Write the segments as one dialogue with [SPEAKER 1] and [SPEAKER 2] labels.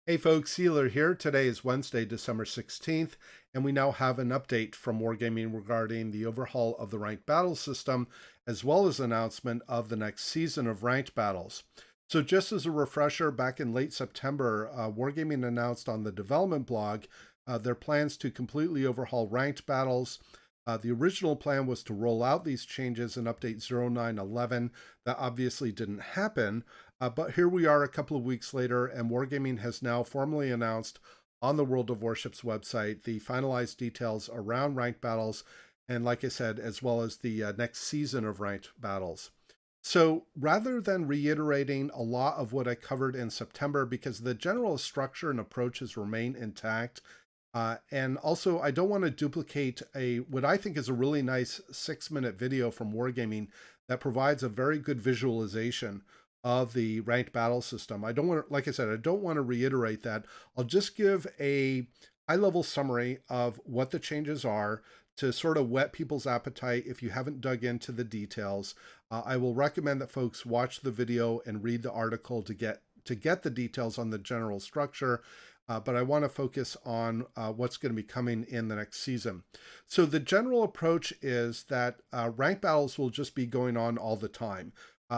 [SPEAKER 1] Hey folks, Iolair here. Today is Wednesday, December 16th, and we now have an update from Wargaming regarding the overhaul of the ranked battle system, as well as announcement of the next season of ranked battles. So just as a refresher, back in late September, Wargaming announced on the development blog their plans to completely overhaul ranked battles. The original plan was to roll out these changes in update 0911. That obviously didn't happen, but here we are a couple of weeks later, and Wargaming has now formally announced on the World of Warships website the finalized details around ranked battles, and like I said, as well as the next season of ranked battles. So rather than reiterating a lot of what I covered in September, because the general structure and approaches remain intact, and also I don't want to duplicate what I think is a really nice 6-minute video from Wargaming that provides a very good visualization of the ranked battle system. I don't want to, like I said, I don't want to reiterate that. I'll just give a high-level summary of what the changes are to sort of whet people's appetite if you haven't dug into the details. I will recommend that folks watch the video and read the article to get the details on the general structure. But I want to focus on what's going to be coming in the next season. So the general approach is that ranked battles will just be going on all the time.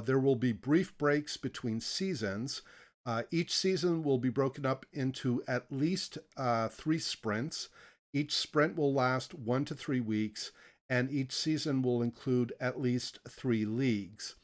[SPEAKER 1] There will be brief breaks between seasons. Each season will be broken up into at least 3 sprints. Each sprint will last 1 to 3 weeks, and each season will include at least 3 leagues.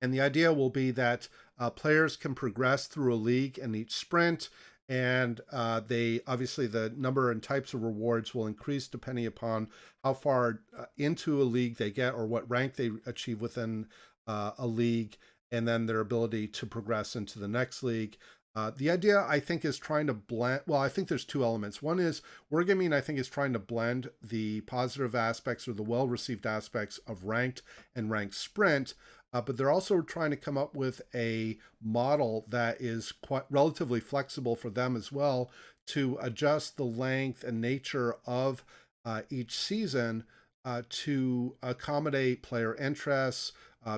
[SPEAKER 1] And the idea will be that players can progress through a league in each sprint, and they obviously the number and types of rewards will increase depending upon how far into a league they get or what rank they achieve within a league, and then their ability to progress into the next league. The idea, I think, is trying to blend. Well, I think there's 2 elements. One is Wargaming, I think, is trying to blend the positive aspects or the well-received aspects of ranked and ranked sprint, but they're also trying to come up with a model that is quite relatively flexible for them as well to adjust the length and nature of each season to accommodate player interests,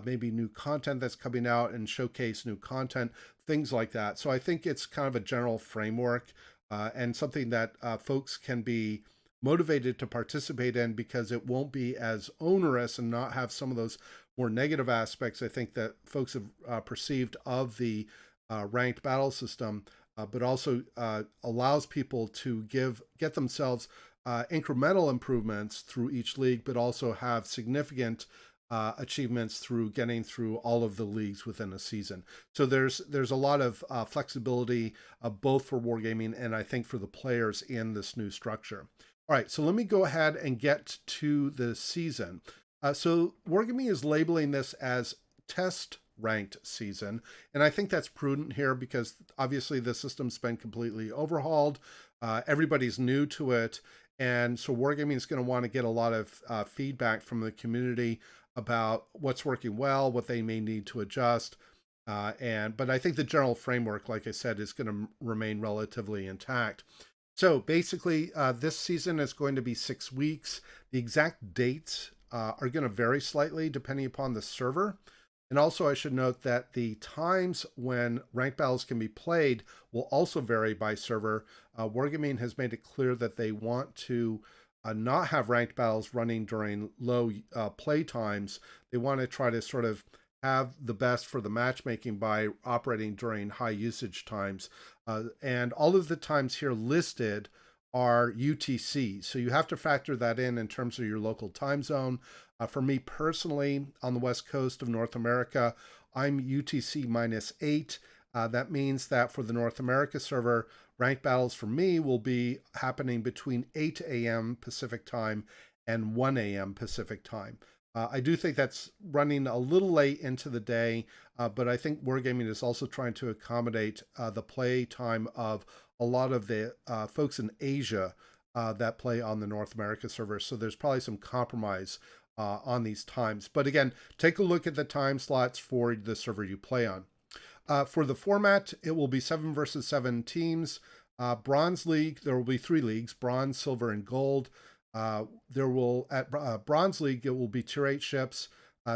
[SPEAKER 1] maybe new content that's coming out and showcase new content, things like that. So I think it's kind of a general framework and something that folks can be motivated to participate in because it won't be as onerous and not have some of those more negative aspects I think that folks have perceived of the ranked battle system, but also allows people to get themselves incremental improvements through each league, but also have significant achievements through getting through all of the leagues within a season. So there's a lot of flexibility both for Wargaming and I think for the players in this new structure. All right, so let me go ahead and get to the season. So Wargaming is labeling this as test ranked season, and I think that's prudent here because obviously the system's been completely overhauled. Everybody's new to it, and so Wargaming is going to want to get a lot of feedback from the community about what's working well, what they may need to adjust. But I think the general framework, like I said, is going to remain relatively intact. So basically, this season is going to be 6 weeks. The exact dates are going to vary slightly depending upon the server. And also I should note that the times when ranked battles can be played will also vary by server. Wargaming has made it clear that they want to not have ranked battles running during low play times. They want to try to sort of have the best for the matchmaking by operating during high usage times. And all of the times here listed are UTC. So you have to factor that in terms of your local time zone. For me personally, on the West Coast of North America, I'm UTC -8. That means that for the North America server, ranked battles for me will be happening between 8 a.m. Pacific time and 1 a.m. Pacific time. I do think that's running a little late into the day, but I think Wargaming is also trying to accommodate the play time of a lot of the folks in Asia that play on the North America server. So there's probably some compromise on these times. But again, take a look at the time slots for the server you play on. For the format, it will be 7 versus 7 teams. Bronze League, there will be 3 leagues, bronze, silver, and gold. There will, at Bronze League, it will be Tier 8 ships.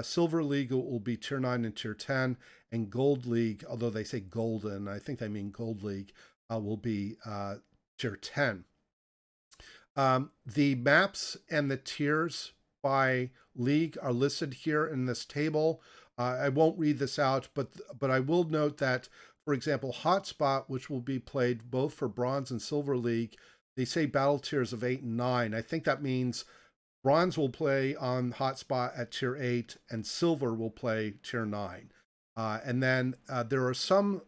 [SPEAKER 1] Silver League will be Tier 9 and Tier 10. And Gold League, although they say Golden, I think they mean Gold League, will be tier 10. The maps and the tiers by league are listed here in this table. I won't read this out, but I will note that, for example, Hotspot, which will be played both for Bronze and Silver League, they say battle tiers of 8 and 9. I think that means Bronze will play on Hotspot at tier 8, and Silver will play tier 9. And then there are some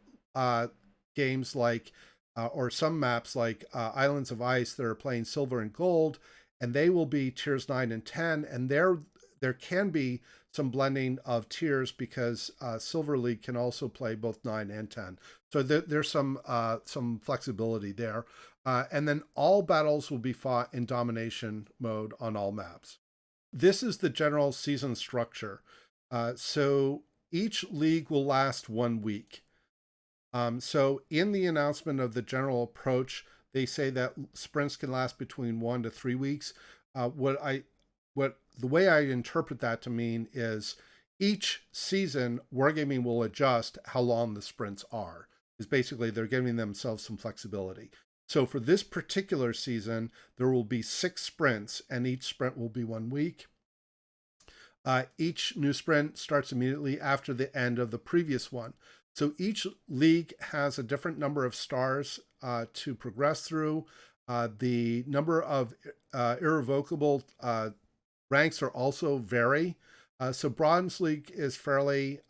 [SPEAKER 1] games like or some maps like Islands of Ice that are playing Silver and Gold, and they will be tiers 9 and 10. And there can be some blending of tiers because Silver League can also play both 9 and 10. So there's some flexibility there. And then all battles will be fought in domination mode on all maps. This is the general season structure. So each league will last 1 week. So in the announcement of the general approach, they say that sprints can last between 1 to 3 weeks. The way I interpret that to mean is each season, Wargaming will adjust how long the sprints are. Is basically they're giving themselves some flexibility. So for this particular season, there will be 6 sprints, and each sprint will be 1 week. Each new sprint starts immediately after the end of the previous one. So each league has a different number of stars to progress through. The number of irrevocable ranks are also vary. So Bronze League is fairly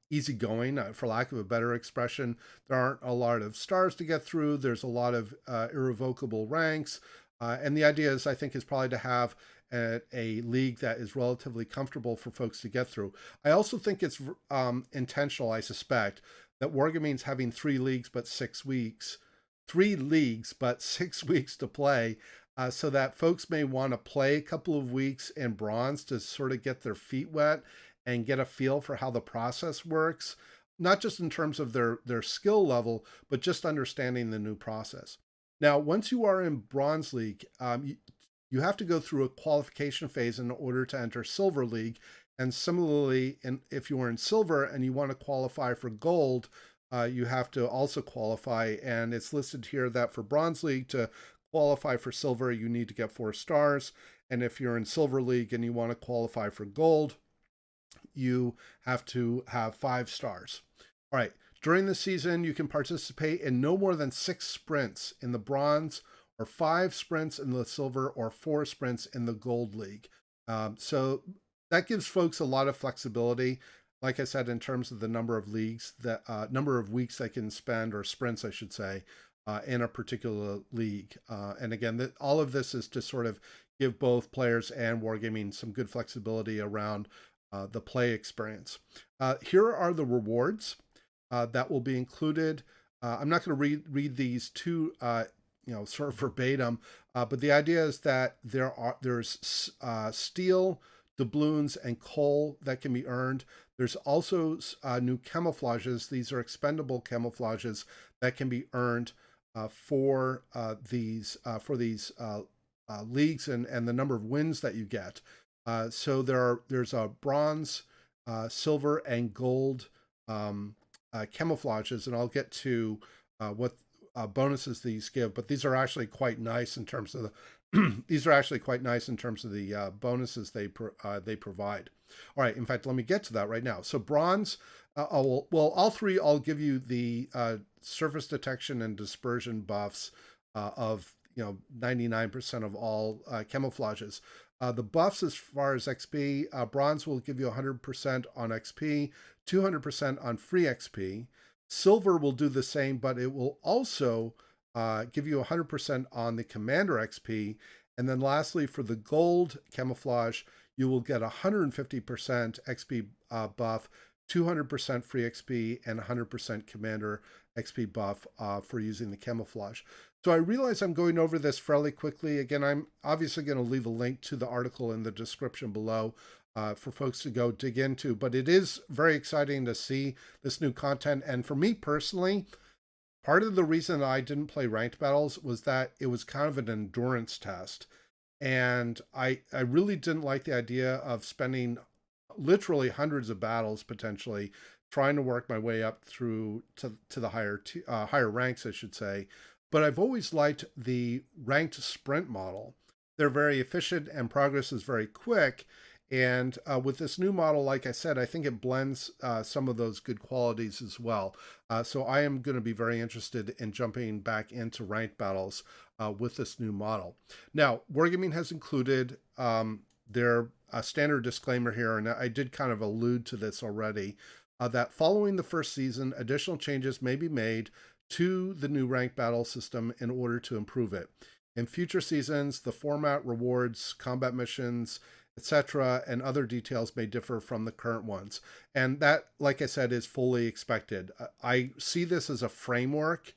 [SPEAKER 1] easygoing, for lack of a better expression. There aren't a lot of stars to get through. There's a lot of irrevocable ranks. And the idea is, I think, is probably to have a league that is relatively comfortable for folks to get through. I also think it's intentional, I suspect, that Wargaming's having 3 leagues but 6 weeks. 3 leagues but 6 weeks to play, so that folks may want to play a couple of weeks in Bronze to sort of get their feet wet and get a feel for how the process works, not just in terms of their skill level, but just understanding the new process. Now, once you are in Bronze League, you have to go through a qualification phase in order to enter Silver League. And similarly, if you are in Silver and you want to qualify for Gold, you have to also qualify. And it's listed here that for Bronze League, to qualify for Silver, you need to get 4 stars. And if you're in Silver League and you want to qualify for Gold, you have to have 5 stars. All right. During the season, you can participate in no more than 6 sprints in the Bronze, or 5 sprints in the Silver, or 4 sprints in the Gold League. So that gives folks a lot of flexibility. Like I said, in terms of the number of leagues, number of weeks they can spend, or sprints, I should say, in a particular league. And again, all of this is to sort of give both players and Wargaming some good flexibility around the play experience. Here are the rewards that will be included. I'm not going to read these two, sort of verbatim, but the idea is that there's steel, doubloons, and coal that can be earned. There's also new camouflages. These are expendable camouflages that can be earned for these leagues and the number of wins that you get. So there's a bronze, silver, and gold camouflages, and I'll get to what bonuses these give. But these are actually quite nice in terms of the these are actually quite nice in terms of the bonuses they provide. All right, in fact, let me get to that right now. So bronze, all three, I'll give you the surface detection and dispersion buffs of 99% of all camouflages. The buffs as far as XP, bronze will give you 100% on XP, 200% on free XP. Silver will do the same, but it will also give you 100% on the commander XP. And then lastly, for the gold camouflage, you will get 150% XP buff, 200% free XP, and 100% commander XP buff for using the camouflage. So I realize I'm going over this fairly quickly. Again, I'm obviously going to leave a link to the article in the description below for folks to go dig into, but it is very exciting to see this new content. And for me personally, part of the reason I didn't play ranked battles was that it was kind of an endurance test. And I really didn't like the idea of spending literally hundreds of battles potentially trying to work my way up through to the higher ranks, I should say. But I've always liked the ranked sprint model. They're very efficient and progress is very quick. And with this new model, like I said, I think it blends some of those good qualities as well. So I am going to be very interested in jumping back into ranked battles with this new model. Now, Wargaming has included their standard disclaimer here, and I did kind of allude to this already, that following the first season, additional changes may be made to the new ranked battle system in order to improve it. In future seasons, the format, rewards, combat missions, etc., and other details may differ from the current ones. And that, like I said, is fully expected. I see this as a framework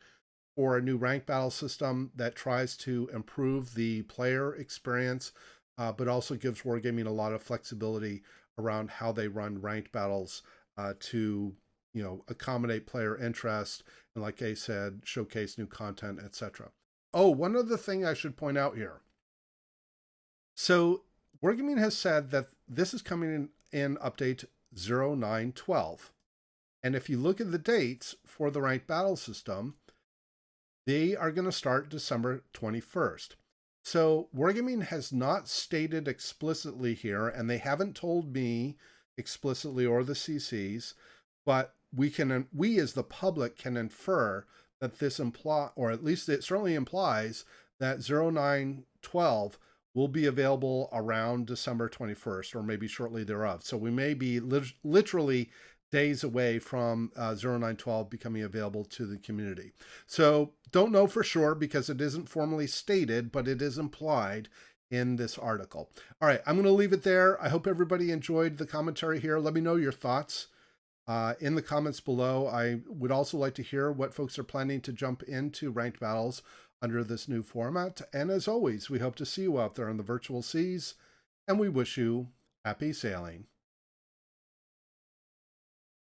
[SPEAKER 1] for a new ranked battle system that tries to improve the player experience, but also gives Wargaming a lot of flexibility around how they run ranked battles to accommodate player interest and, like I said, showcase new content, etc. Oh, one other thing I should point out here. So Wargaming has said that this is coming in update 0912. And if you look at the dates for the ranked battle system, they are going to start December 21st. So Wargaming has not stated explicitly here, and they haven't told me explicitly or the CCs, but we as the public can infer that this or at least it certainly implies that 0912 will be available around December 21st or maybe shortly thereof. So we may be literally days away from 0912 becoming available to the community. So don't know for sure because it isn't formally stated, but it is implied in this article. All right, I'm going to leave it there. I hope everybody enjoyed the commentary here. Let me know your thoughts in the comments below. I would also like to hear what folks are planning to jump into ranked battles under this new format. And as always, we hope to see you out there on the virtual seas, and we wish you happy sailing.